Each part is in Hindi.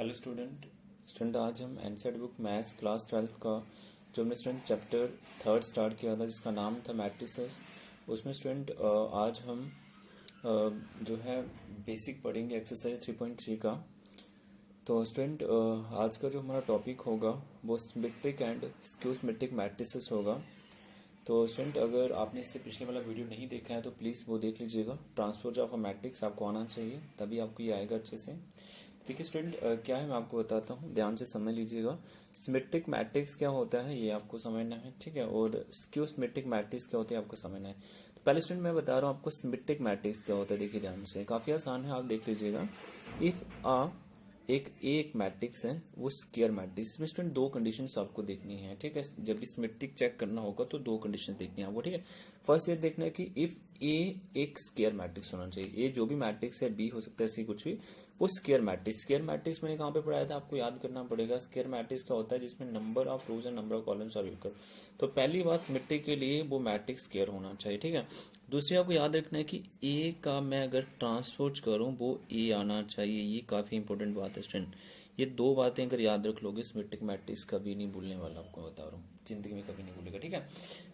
हेलो स्टूडेंट आज हम एनसीईआरटी बुक मैथ्स क्लास 12 का जो हमने स्टूडेंट चैप्टर 3 स्टार्ट किया था जिसका नाम था मैट्रिसेस। उसमें स्टूडेंट आज हम जो है बेसिक पढ़ेंगे एक्सरसाइज 3.3 का। तो स्टूडेंट आज का जो हमारा टॉपिक होगा वो symmetric and skew symmetric matrices होगा। तो स्टूडेंट अगर आपने इससे पिछले वाला वीडियो नहीं देखा है तो प्लीज़ वो देख लीजिएगा। ट्रांसपोज ऑफ अ मैट्रिक्स आपको आना चाहिए, तभी आपको ये आएगा अच्छे से। ठीक है स्टूडेंट, क्या है मैं आपको बताता हूँ, ध्यान से समझ लीजिएगा। सिमेट्रिक मैट्रिक्स क्या होता है ये आपको समझना है, ठीक है, और स्क्यू सिमेट्रिक मैट्रिक्स क्या होता है आपको समझना है। तो पहले स्टूडेंट मैं बता रहा हूँ आपको सिमेट्रिक मैट्रिक्स क्या होता है। देखिए ध्यान से, काफी आसान है, आप देख लीजिएगा। इफ एक मैट्रिक्स है वो स्क्वायर मैट्रिक्स, इसमें स्टूडेंट दो कंडीशंस आपको देखनी है, ठीक है। जब भी सिमेट्रिक चेक करना होगा तो दो कंडीशंस देखनी है आपको, ठीक है। फर्स्ट ये देखना है कि इफ ए एक स्क्वायर मैट्रिक्स होना चाहिए। ए जो भी मैट्रिक्स है, बी हो सकता है, सी कुछ भी, वो स्क्वायर मैट्रिक्स। स्क्वायर मैट्रिक्स मैंने कहाँ पे पढ़ाया था, आपको याद करना पड़ेगा। स्क्वायर मैट्रिक्स क्या होता है, जिसमें number of rows and number of columns are equal. तो पहली बात सिमेट्रिक के लिए वो मैट्रिक्स स्क्वायर होना चाहिए, ठीक है। दूसरी आपको याद रखना है कि ए का मैं अगर ट्रांसपोज करूं वो ए आना चाहिए। ये काफी इंपॉर्टेंट बात है स्टूडेंट। ये दो बातें अगर याद रख लोगे, सिमेट्रिक मैट्रिक्स कभी नहीं भूलने वाला, आपको बता रहा हूँ, जिंदगी में कभी नहीं भूलेगा, ठीक है।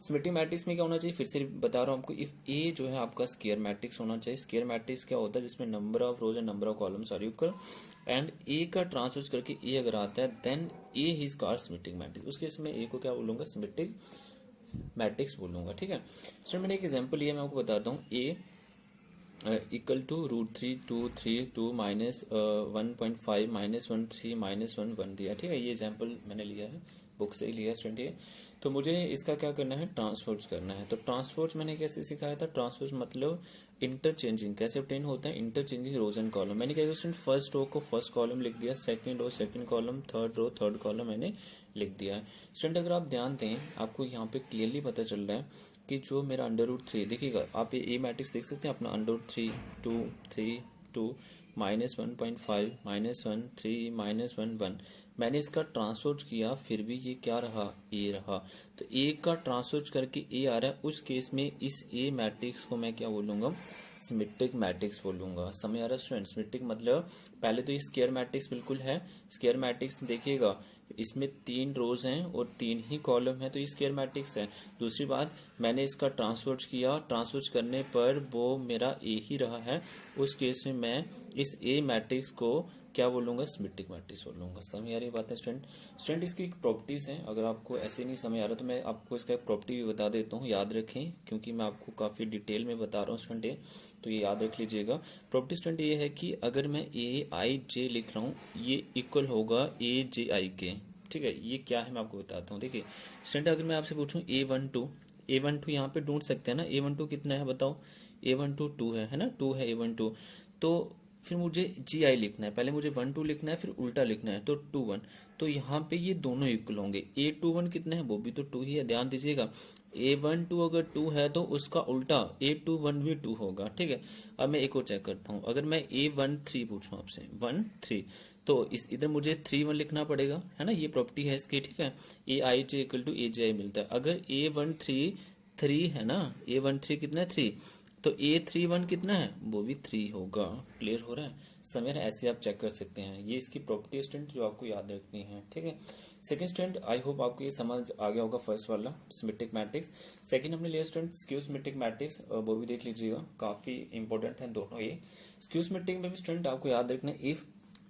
सिमेट्रिक मैट्रिक्स में क्या होना चाहिए, फिर से बता रहा हूँ आपको। इफ ए जो है आपका स्क्वायर मैट्रिक्स होना चाहिए। स्क्वायर मैट्रिक्स क्या होता है, जिसमें number of rows and number of columns are equal and A का ट्रांसपोज करके ए अगर आता है then A is called symmetric matrix. उसके इसमें ए को क्या बोलूंगा, सिमेट्रिक मैट्रिक्स बोलूंगा, ठीक है। सर मैंने एक एग्जांपल लिया, मैं आपको बताता हूँ। ए इक्वल टू √3 2 3 2 माइनस 1.5 -1 3 -1 1 दिया, ठीक है। ये एग्जांपल मैंने लिया है, बुक से ही लिया है स्टूडेंट ये। तो मुझे इसका क्या करना है, ट्रांसपोज करना है। तो ट्रांसपोज मैंने कैसे सिखाया था, ट्रांसपोज मतलब इंटरचेंजिंग कैसे ऑब्टेन होता है, इंटरचेंजिंग रोज एंड कॉलम। मैंने क्या किया स्टूडेंट, फर्स्ट रो को फर्स्ट कॉलम लिख दिया, second row second column, third row third column मैंने लिख दिया है। स्टूडेंट अगर आप ध्यान दें, आपको यहाँ पे क्लियरली पता चल रहा है कि जो मेरा √3 देखिएगा, आप ये मैट्रिक्स देख सकते हैं अपना, √3 2 3 2 -1.5 -1 3 -1 1। मैंने इसका ट्रांसपोज किया, फिर भी ये क्या रहा, ए रहा। तो ए का ट्रांसपोज करके ए आ रहा है, उस केस में इस ए मैट्रिक्स को मैं क्या बोलूंगा, सिमेट्रिक मैट्रिक्स बोलूंगा। समझ आ रहा है स्टूडेंट। सिमेट्रिक मतलब पहले तो ये स्क्वायर मैट्रिक्स बिल्कुल है। स्क्वायर मैट्रिक्स देखिएगा, इसमें 3 रोज हैं और 3 ही कॉलम है, तो ये स्क्वायर मैट्रिक्स है। दूसरी बात, मैंने इसका ट्रांसपोज किया, ट्रांसपोज करने पर वो मेरा ए ही रहा है, उस केस में मैं इस ए मैट्रिक्स को क्या बोलूंगा, सिमेट्रिक मैट्रिक्स बोलूंगा। समझ आ रही बात है स्टूडेंट इसकी एक प्रॉपर्टीज है। अगर आपको ऐसे नहीं समझ आ रहा तो मैं आपको इसका एक प्रॉपर्टी भी बता देता हूँ, याद रखें, क्योंकि मैं आपको काफी डिटेल में बता रहा हूँ स्टूडेंट, तो ये याद रख लीजिएगा। प्रॉपर्टी स्टूडेंट ये है कि अगर मैं ए आई जे लिख रहा हूँ, ये इक्वल होगा ए जे आई के, ठीक है। ये क्या है मैं आपको बताता हूँ। देखिए स्टूडेंट, अगर मैं आपसे पूछूं A12 यहाँ पे ढूंढ सकते हैं ना, A12 कितना है बताओ, A12 2 है ना, 2 है A12। तो फिर मुझे GI लिखना है, पहले मुझे 1 2 लिखना है, फिर उल्टा लिखना है, तो 2 1। तो यहाँ पे ये दोनों इक्वल होंगे। A21 कितना है, वो भी तो 2 ही है, ध्यान दीजिएगा। A12 अगर 2 है तो उसका उल्टा A21 भी 2 होगा, ठीक है। अब मैं एक और चेक करता हूँ, अगर मैं A13 पूछूं आपसे, 1 3, तो इस इधर मुझे 3 1 लिखना पड़ेगा, है ना, ये प्रॉपर्टी है इसकी, ठीक है। AIJ इक्वल टू AJI मिलता है। अगर A13 3 है ना, A13 कितना है, 3, तो A31 कितना है, वो भी 3 होगा। क्लियर हो रहा है, समय ऐसे आप चेक कर सकते हैं। ये इसकी प्रॉपर्टी स्टूडेंट जो आपको याद रखनी है, ठीक है। सेकंड स्टूडेंट, आई होप आपको ये समझ आ गया होगा, फर्स्ट वाला सिमेट्रिक मैट्रिक्स। सेकंड हमने लिया स्टूडेंट स्क्यू सिमेट्रिक मैट्रिक्स, वो भी देख लीजिएगा, काफी इंपॉर्टेंट है दोनों ये। स्क्यू सिमेट्रिक में भी स्टूडेंट आपको याद रखना है, if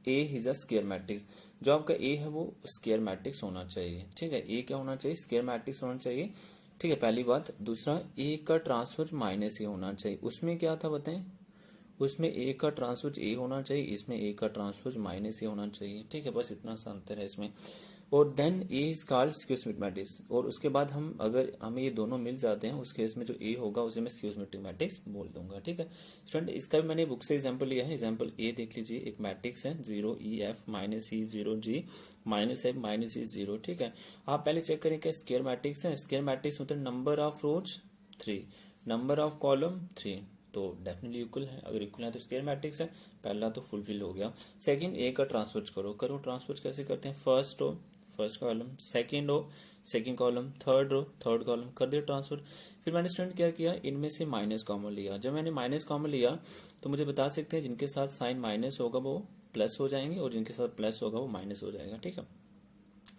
A is a square matrix, जो आपका ए है वो स्क्वायर मैट्रिक्स होना चाहिए, ठीक है। ए क्या होना चाहिए, स्क्वायर मैट्रिक्स होना चाहिए, ठीक है, पहली बात। दूसरा, ए का ट्रांसपोज माइनस ए होना चाहिए। उसमें क्या था बताएं, उसमें ए का ट्रांसपोज ए होना चाहिए, इसमें ए का ट्रांसपोज माइनस ए होना चाहिए, ठीक है। बस इतना सा अंतर है इसमें। और then A is called skew symmetric matrix. और उसके बाद हम अगर हमें ये दोनों मिल जाते हैं, उस केस में जो ए होगा उसे मैं स्क्यू सिमेट्रिक मैट्रिक्स बोल दूंगा, ठीक है स्टूडेंट। इसका भी मैंने बुक से एग्जांपल लिया है। एग्जांपल ए देख लीजिए, एक मैट्रिक्स है 0 EF -E 0G -F -E 0, ठीक है। आप पहले चेक करें क्या स्क्वायर मैट्रिक्स है। स्क्वायर मैट्रिक्स मतलब number of rose 3, number of column 3, तो डेफिनेटली इक्वल है। अगर इक्वल है तो स्क्वायर मैट्रिक्स है, पहला तो फुलफिल हो गया। सेकंड, ए का ट्रांसपोज करो ट्रांसपोज कैसे करते हैं, first row first column, second row second column, third row third column, कर दिया ट्रांसफर। फिर मैंने स्टूडेंट क्या किया, इनमें से माइनस कॉमन लिया। जब मैंने माइनस कॉमन लिया तो मुझे बता सकते हैं जिनके साथ साइन माइनस होगा वो प्लस हो जाएंगे और जिनके साथ प्लस होगा वो माइनस हो जाएगा, ठीक है।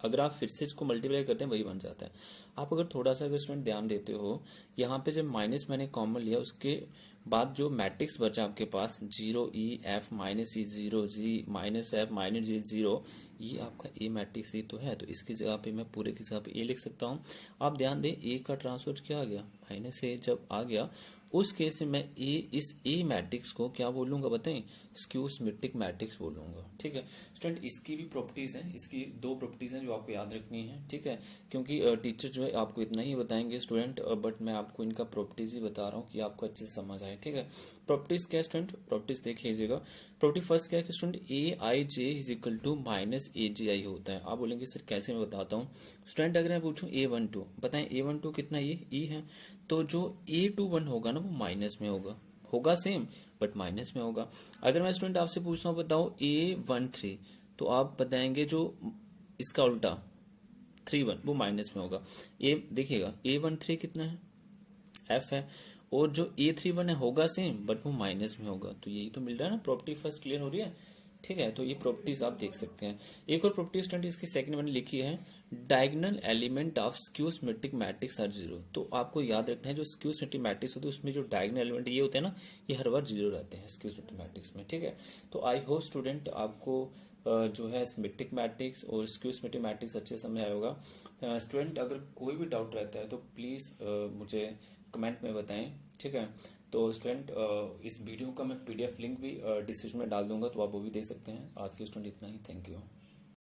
अगर आप फिर से इसको मल्टीप्लाई करते हैं वही बन जाता है। आप अगर थोड़ा सा अगर स्टूडेंट ध्यान देते हो, यहाँ पे जब माइनस मैंने कॉमन लिया उसके बाद जो मैट्रिक्स बचा आपके पास 0 E F -E 0 G -F -G 0, ये आपका ए मैट्रिक्स ही तो है, तो इसकी जगह पे मैं पूरे की जगह पे ए लिख सकता हूँ। आप ध्यान दें ए का ट्रांसपोज क्या आ गया, -A जब आ गया उस केस में मैं इस ए मैट्रिक्स को क्या बोलूंगा बताएं, स्क्यू सिमेट्रिक मैट्रिक्स बोलूंगा, ठीक है। स्टूडेंट इसकी भी प्रॉपर्टीज हैं, इसकी दो प्रॉपर्टीज हैं जो आपको याद रखनी है, ठीक है, क्योंकि टीचर जो है आपको इतना ही बताएंगे स्टूडेंट, बट मैं आपको इनका प्रॉपर्टीज ही बता रहा हूँ कि आपको अच्छे से समझ आए, ठीक है। प्रॉपर्टीज क्या है स्टूडेंट, प्रॉपर्टीज देख लीजिएगा। प्रॉपर्टी फर्स्ट क्या है कि student AIJ is equal to -AGI होता है। आप बोलेंगे सर कैसे, मैं बताता हूँ स्टूडेंट। अगर मैं पूछूं A12 बताएं, A12 कितना, ये E है, तो जो A21 होगा ना वो माइनस में होगा सेम बट माइनस में होगा। अगर मैं स्टूडेंट आपसे पूछता हूँ बताओ A13, तो आप बताएंगे जो इसका उल्टा 31 वो माइनस में होगा। ए देखिएगा A13 कितना है, F है, और जो A31 है होगा सेम बट वो माइनस में होगा, तो यही तो मिल रहा है ना, प्रॉपर्टी फर्स्ट क्लियर हो रही है, ठीक है। तो ये प्रॉपर्टीज आप देख सकते हैं। एक और प्रॉपर्टी स्टूडेंट इसकी सेकंड मैंने लिखी है, diagonal element of skew symmetric matrix are 0। तो आपको याद रखना है जो स्क्यू सिमेट्रिक मैट्रिक्स होते हैं उसमें जो डायगोनल एलिमेंट ये होते हैं ना, ये हर बार 0 रहते हैं स्क्यू सिमेट्रिक मैट्रिक्स में, ठीक है। तो आई होप स्टूडेंट आपको जो है सिमेट्रिक मैट्रिक्स और स्क्यू सिमेट्रिक मैट्रिक्स अच्छे समझ आया होगा। स्टूडेंट अगर कोई भी डाउट रहता है तो प्लीज मुझे कमेंट में बताएं, ठीक है। तो स्टूडेंट इस वीडियो का मैं PDF लिंक भी डिस्क्रिप्शन में डाल दूंगा, तो आप वो भी देख सकते हैं। आज के स्टूडेंट इतना ही, थैंक यू।